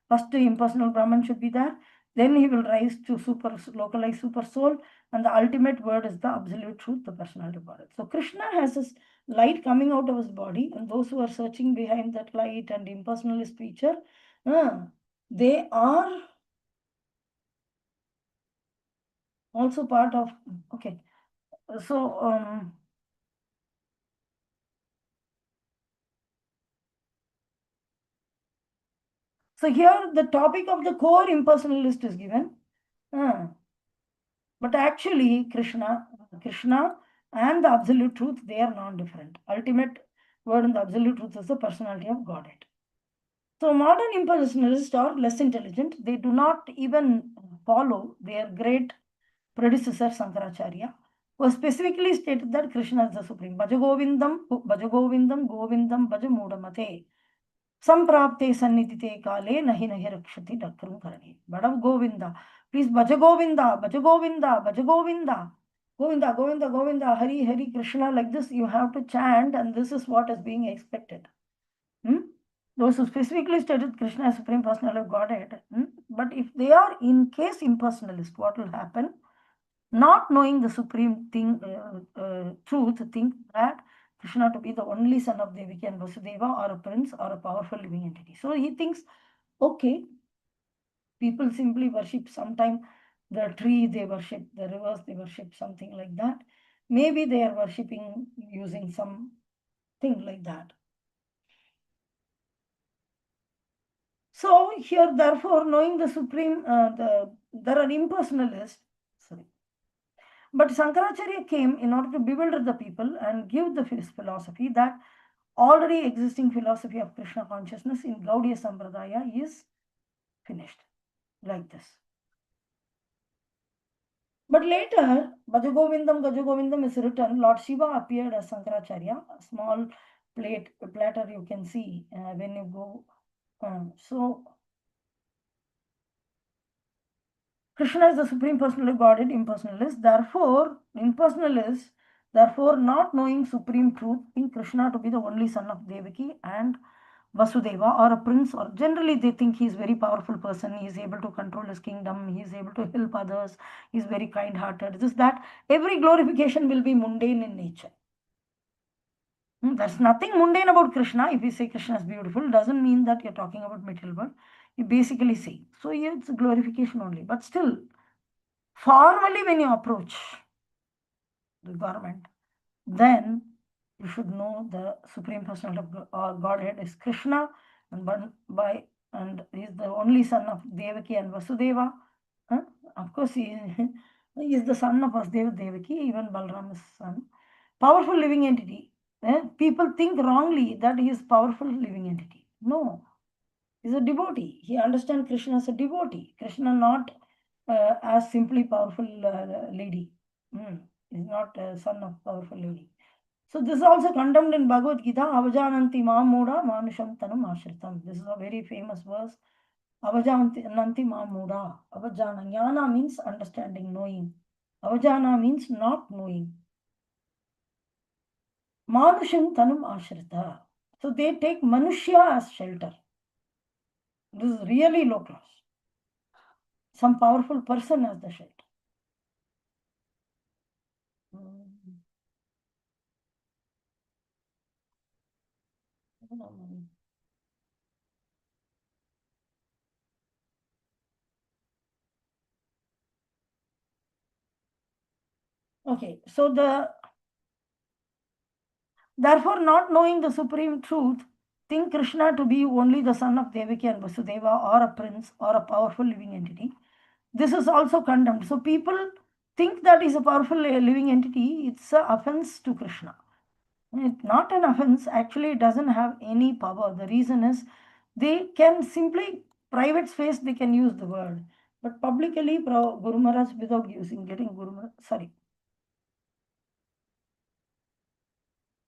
first impersonal Brahman should be there. Then he will rise to localized super soul, and the ultimate word is the absolute truth, the personality of God. So Krishna has this light coming out of his body, and those who are searching behind that light and impersonalist feature, they are also part of, okay. So so here the topic of the core impersonalist is given. But actually, Krishna and the absolute truth, they are non-different. Ultimate word in the absolute truth is the personality of Godhead. So modern impersonalists are less intelligent. They do not even follow their great predecessor Sankaracharya, who specifically stated that Krishna is the supreme. Bhajagovindam, Govindam, Bhajamudamate. Samprapte sannidite kale nahi rakshati dakram karani. Badav Govinda. Please, Bhajagovinda, Bhajagovinda, Bhajagovinda. Govinda, Govinda, Govinda, Hari, Hari, Krishna. Like this, you have to chant, and this is what is being expected. those who specifically stated Krishna as Supreme Personality of Godhead, but if they are in case impersonalist, what will happen? Not knowing the supreme thing, truth, think that Krishna to be the only son of Devaki and Vasudeva, or a prince, or a powerful living entity. So he thinks, okay, people simply worship sometime the tree, they worship the rivers, they worship something like that. Maybe they are worshipping using some thing like that. So here, therefore, knowing the supreme, there are impersonalists. Sorry. But Shankaracharya came in order to bewilder the people and give the philosophy that already existing philosophy of Krishna consciousness in Gaudiya Sampradaya is finished, like this. But later, Bhajagovindam, Gajagovindam is written. Lord Shiva appeared as Shankaracharya, a small platter you can see when you go. So Krishna is the Supreme Personality of Godhead, impersonalist. Therefore, impersonalist, therefore, not knowing supreme truth, think Krishna to be the only son of Devaki and Vasudeva, or a prince, or generally they think he is very powerful person, he is able to control his kingdom, he is able to help others, he is very kind-hearted. This, that, every glorification will be mundane in nature. There's nothing mundane about Krishna. If you say Krishna is beautiful, doesn't mean that you're talking about material world. You basically say. So yeah, it's a glorification only. But still, formally when you approach the government, then you should know the Supreme Personality of Godhead is Krishna, and he is the only son of Devaki and Vasudeva. Of course, he is the son of Vasudeva Devaki, even Balram is son. Powerful living entity. People think wrongly that he is powerful living entity. No, he is a devotee. He understands Krishna as a devotee. Krishna not as simply powerful lady. He is not a son of powerful lady. So this is also condemned in Bhagavad Gita. Avajananti mamuda manusham tanam ashritam. This is a very famous verse. Avajananti mamuda. Avajana. Jnana means understanding, knowing. Avajana means not knowing. Manusham tanam ashrita. So they take Manushya as shelter. This is really low class. Some powerful person as the shelter. Okay, so therefore, not knowing the supreme truth, think Krishna to be only the son of Devaki and Vasudeva, or a prince, or a powerful living entity. This is also condemned. So people think that is a powerful living entity. It's an offense to Krishna. It's not an offense. Actually, it doesn't have any power. The reason is they can simply, private space, they can use the word. But publicly, Guru Maharaj, without getting Guru Maharaj, sorry.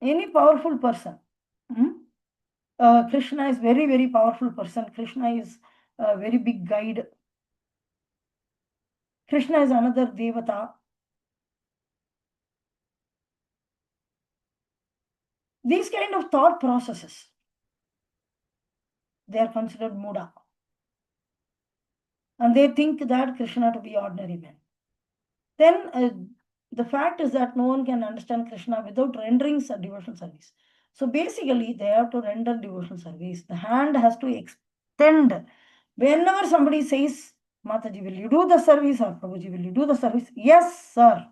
Any powerful person. Krishna is very, very powerful person. Krishna is a very big guide. Krishna is another Devata. These kind of thought processes, they are considered muda. And they think that Krishna to be ordinary man. Then the fact is that no one can understand Krishna without rendering devotional service. So basically, they have to render devotional service. The hand has to extend. Whenever somebody says, Mataji, will you do the service? Or Prabhuji, will you do the service? Yes, sir.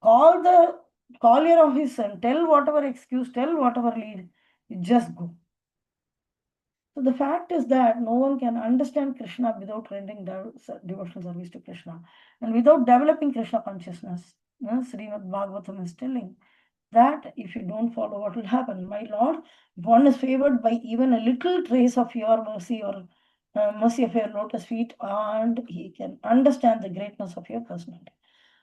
Call your office and tell whatever excuse, tell whatever lead, you just go. So the fact is that no one can understand Krishna without rendering devotional service to Krishna. And without developing Krishna consciousness. Srimad Bhagavatam is telling that if you don't follow, what will happen? My Lord, if one is favored by even a little trace of your mercy, or mercy of your lotus feet, and he can understand the greatness of your personality.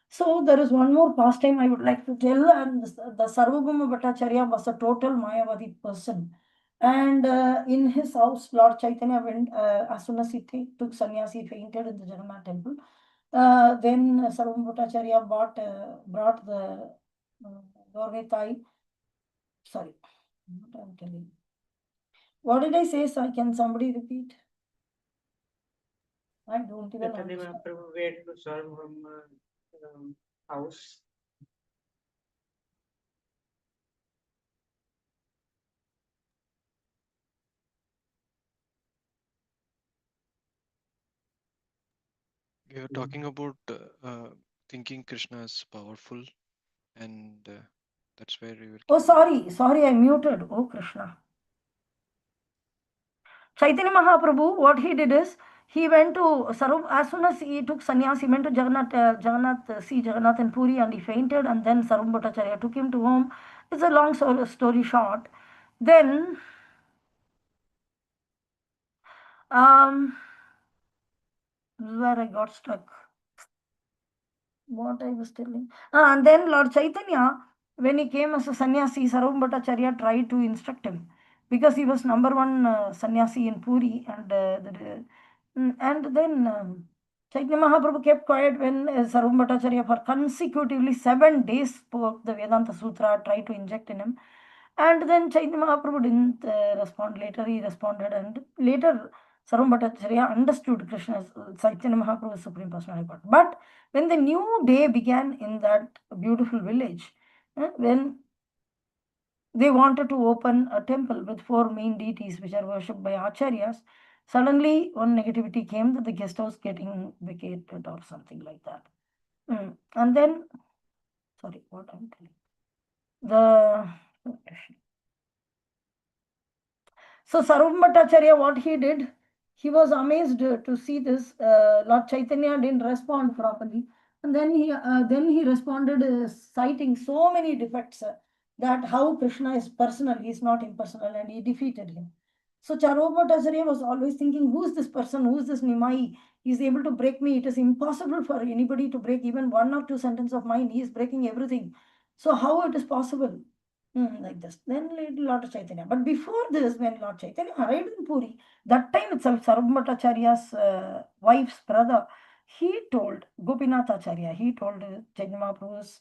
So there is one more pastime I would like to tell, and the Sarvabhauma Bhattacharya was a total Mayavadi person. And in his house, Lord Chaitanya went, as soon as he took sannyas, he fainted in the Jagannath temple. Then Sarvabhauma Bhattacharya brought the Gorvetai, sorry, what I'm telling. What did I say, sir? Can somebody repeat? I don't even Chaitanya understand. Mahaprabhu went to serve from house. We are talking about thinking Krishna is powerful, and that's where we will. Oh, sorry, I muted. Oh, Krishna. Chaitanya Mahaprabhu, what he did is, he went to Sarup, as soon as he took sannyas, he went to see Jagannath in Puri, and he fainted, and then Sarup Bhattacharya took him to home. It's a long story short. Then, where I got stuck. What I was telling. And then Lord Chaitanya, when he came as a sannyasi, Sarup Bhattacharya tried to instruct him, because he was number one sannyasi in Puri, and then Chaitanya Mahaprabhu kept quiet when Sarup Bhattacharya for consecutively 7 days spoke the Vedanta Sutra, tried to inject in him. And then Chaitanya Mahaprabhu didn't respond. Later he responded, and later Sarup Bhattacharya understood Krishna's Chaitanya Mahaprabhu's Supreme Personality. But when the new day began in that beautiful village, when they wanted to open a temple with 4 main deities which are worshipped by acharyas, suddenly one negativity came that the guest house getting vacated or something like that. And then, sorry, what I'm telling. So Sarup Bhattacharya, what he did, he was amazed to see this. Lord Chaitanya didn't respond properly. And then he responded citing so many defects that how Krishna is personal, he is not impersonal, and he defeated him. So Sarup Bhattacharya was always thinking, who is this person? Who is this Nimai? He is able to break me. It is impossible for anybody to break even 1 or 2 sentences of mine. He is breaking everything. So how it is possible? Like this. Then Lord Chaitanya. But before this, when Lord Chaitanya arrived in Puri, that time itself, Sarup Bhattacharya's wife's brother, he told Gopinath Acharya, he told Chaitanya Mahaprabhu's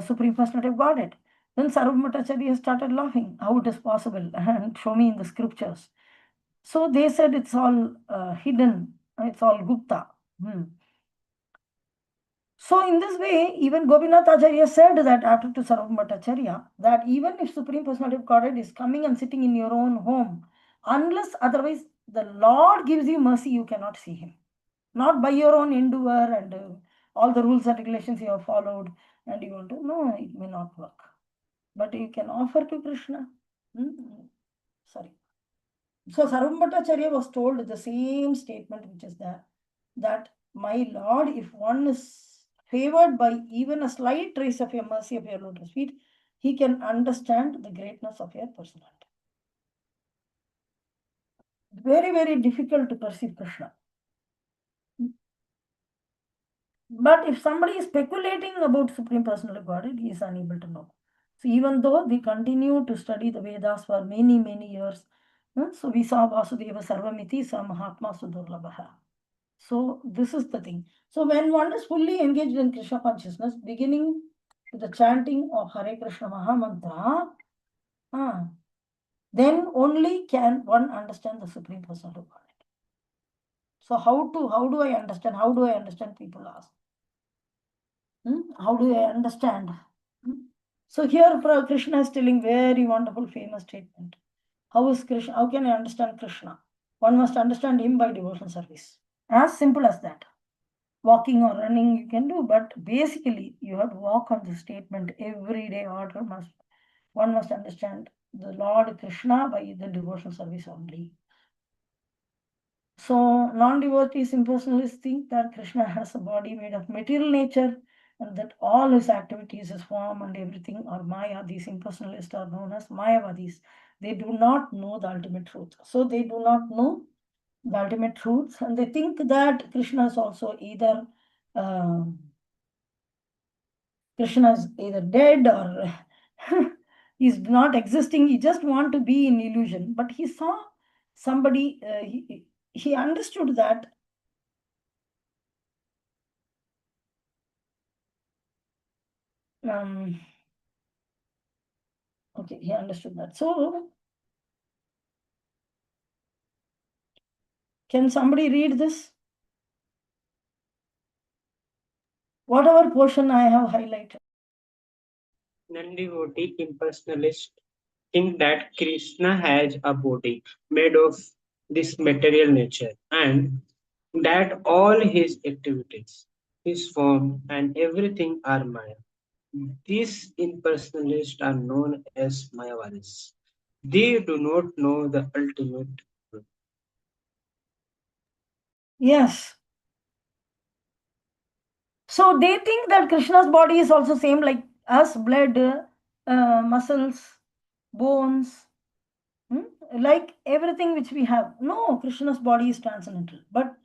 Supreme Personality of Godhead. Then Sarup Bhattacharya started laughing, how it is possible, and show me in the scriptures. So they said it's all hidden, it's all Gupta. So in this way, even Gopinath Acharya said that after to Sarup Bhattacharya, that even if Supreme Personality of Godhead is coming and sitting in your own home, unless otherwise the Lord gives you mercy, you cannot see him. Not by your own endeavor and all the rules and regulations you have followed, and you want to, no, it may not work. But you can offer to Krishna. Sorry. So Sarup Bhattacharya was told the same statement which is there, that my Lord, if one is favored by even a slight trace of your mercy of your lotus feet, he can understand the greatness of your personality. Very, very difficult to perceive Krishna. But if somebody is speculating about Supreme Personality of Godhead, he is unable to know. So even though they continue to study the Vedas for many, many years, so we saw Vasudeva Sarvamiti Sa Mahatma Sudurlabha. So this is the thing. So when one is fully engaged in Krishna consciousness, beginning with the chanting of Hare Krishna Mahamantra, then only can one understand the Supreme Personality of Godhead. So how do I understand? How do I understand? People ask. How do I understand? So here Krishna is telling very wonderful, famous statement. How is Krishna? How can I understand Krishna? One must understand him by devotional service. As simple as that. Walking or running you can do, but basically you have to walk on the statement every day. One must understand the Lord Krishna by the devotional service only. So non-devotees, impersonalists think that Krishna has a body made of material nature, and that all his activities, his form and everything are Maya. These impersonalists are known as Mayavadis. They do not know the ultimate truth. So they do not know the ultimate truth, and they think that Krishna is also either Krishna is either dead or he's not existing. He just want to be in illusion. But he saw somebody, he understood that okay, he understood that. So Can somebody read this? Whatever portion I have highlighted. Non-devotee impersonalists think that Krishna has a body made of this material nature and that all his activities, his form, and everything are Maya. These impersonalists are known as Mayavadis. They do not know the ultimate truth. Yes. So they think that Krishna's body is also same like us, blood, muscles, bones, like everything which we have. No, Krishna's body is transcendental. But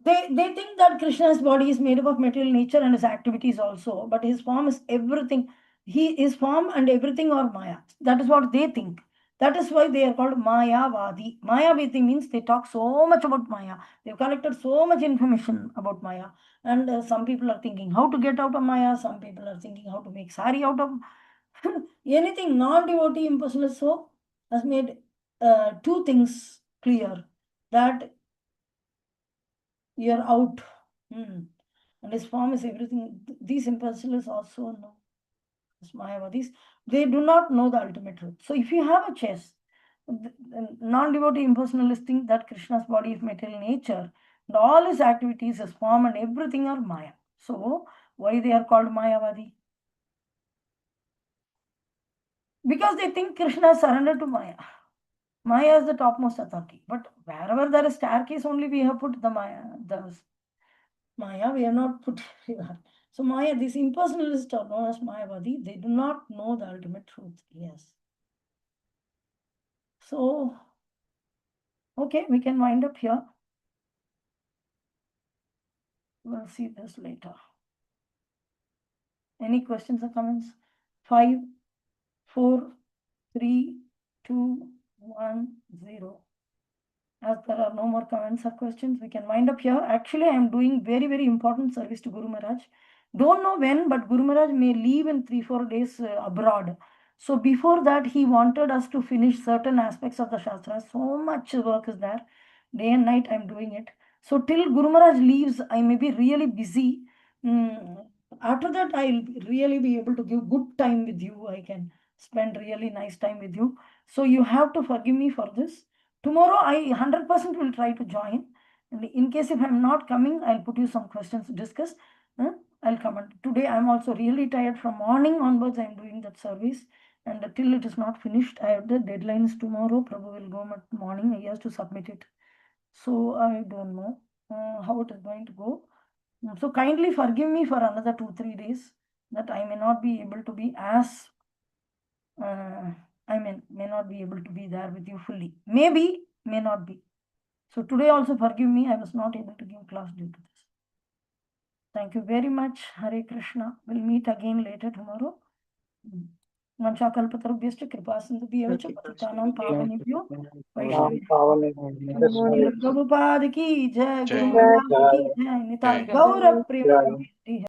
they think that Krishna's body is made up of material nature and his activities also, but his form is everything. His form and everything are Maya. That is what they think. That is why they are called Mayavadi. Mayavadi means they talk so much about Maya. They've collected so much information about Maya. And some people are thinking how to get out of Maya. Some people are thinking how to make sari out of anything. Non-devotee impersonalist so has made two things clear. That you're out. And his form is everything. These impersonalists also know. Mayavadis, they do not know the ultimate truth. So if you have a chess, non-devotee impersonalists think that Krishna's body is material nature and all his activities, his form and everything are Maya. So why they are called Mayavadi? Because they think Krishna is surrendered to Maya. Maya is the topmost authority. But wherever there is staircase, only we have put the Maya. Maya, we have not put here. So Maya, these impersonalists are known as Mayavadi. They do not know the ultimate truth. Yes. So, okay, we can wind up here. We'll see this later. Any questions or comments? 5, 4, 3, 2, 1, 0. As there are no more comments or questions, we can wind up here. Actually, I am doing very, very important service to Guru Maharaj. Don't know when, but Guru Maharaj may leave in 3-4 days abroad. So before that, he wanted us to finish certain aspects of the Shastra. So much work is there. Day and night, I'm doing it. So till Guru Maharaj leaves, I may be really busy. After that, I'll really be able to give good time with you. I can spend really nice time with you. So you have to forgive me for this. Tomorrow, I 100% will try to join. And in case if I'm not coming, I'll put you some questions to discuss. I'll comment. Today, I'm also really tired. From morning onwards, I'm doing that service. And till it is not finished, I have the deadlines tomorrow. Probably will go at morning. He has to submit it. So I don't know how it is going to go. So kindly forgive me for another 2-3 days that I may not be able to be as may not be able to be there with you fully. Maybe, may not be. So today also forgive me, I was not able to give class due to this. Thank you very much. Hare Krishna. We'll meet again later tomorrow. Vanchakalpatarubhyascha kripasindubhyeva cha patitanam pavanebhyo Vaishnavebhyo. Prabhupada ki jai, Guru Jai. Maharaj ki Jai. jai, Nitai Jai. Gaura Premanandi.